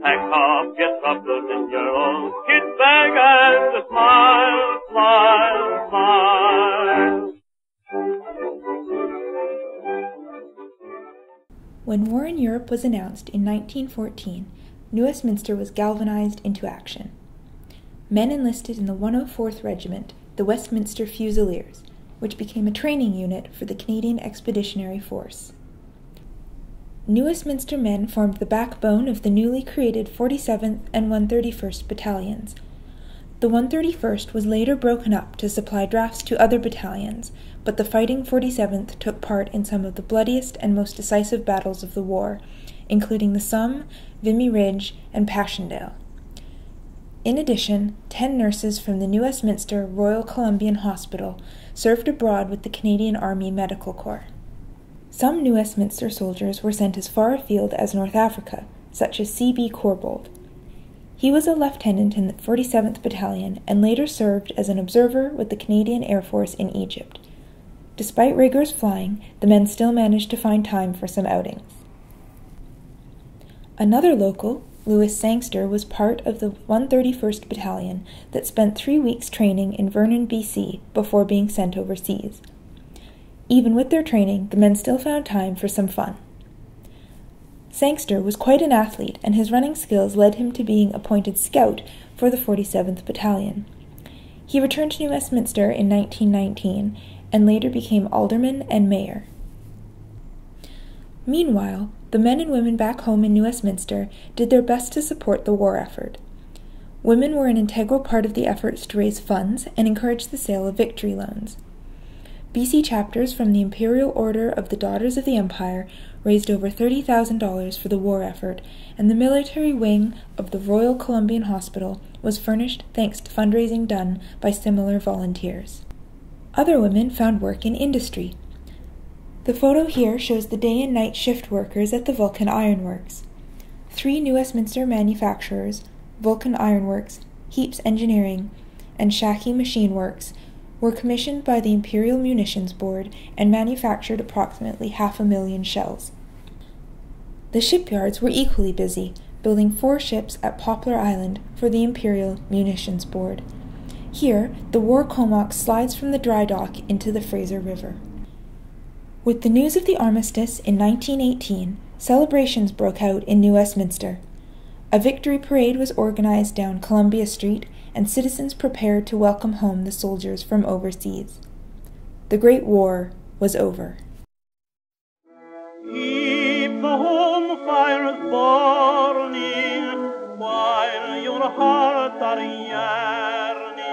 pack off, get troubles in your own kid bag and smile, smile, smile. When war in Europe was announced in 1914, New Westminster was galvanized into action. Men enlisted in the 104th Regiment, the Westminster Fusiliers, which became a training unit for the Canadian Expeditionary Force. New Westminster men formed the backbone of the newly created 47th and 131st Battalions. The 131st was later broken up to supply drafts to other battalions, but the fighting 47th took part in some of the bloodiest and most decisive battles of the war, including the Somme, Vimy Ridge, and Passchendaele. In addition, 10 nurses from the New Westminster Royal Columbian Hospital served abroad with the Canadian Army Medical Corps. Some New Westminster soldiers were sent as far afield as North Africa, such as C.B. Corbould. He was a lieutenant in the 47th Battalion and later served as an observer with the Canadian Air Force in Egypt. Despite rigorous flying, the men still managed to find time for some outings. Another local, Louis Sangster, was part of the 131st Battalion that spent 3 weeks training in Vernon, BC, before being sent overseas. Even with their training, the men still found time for some fun. Sangster was quite an athlete, and his running skills led him to being appointed scout for the 47th Battalion. He returned to New Westminster in 1919, and later became alderman and mayor. Meanwhile, the men and women back home in New Westminster did their best to support the war effort. Women were an integral part of the efforts to raise funds and encourage the sale of victory loans. BC chapters from the Imperial Order of the Daughters of the Empire raised over $30,000 for the war effort, and the military wing of the Royal Columbian Hospital was furnished thanks to fundraising done by similar volunteers. Other women found work in industry. The photo here shows the day and night shift workers at the Vulcan Iron Works. 3 New Westminster manufacturers, Vulcan Iron Works, Heaps Engineering, and Shaki Machine Works, were commissioned by the Imperial Munitions Board and manufactured approximately 500,000 shells. The shipyards were equally busy, building 4 ships at Poplar Island for the Imperial Munitions Board. Here, the War Comox slides from the dry dock into the Fraser River. With the news of the armistice in 1918, celebrations broke out in New Westminster. A victory parade was organized down Columbia Street, and citizens prepared to welcome home the soldiers from overseas. The Great War was over. Keep the home fires burning while your hearts are yearning.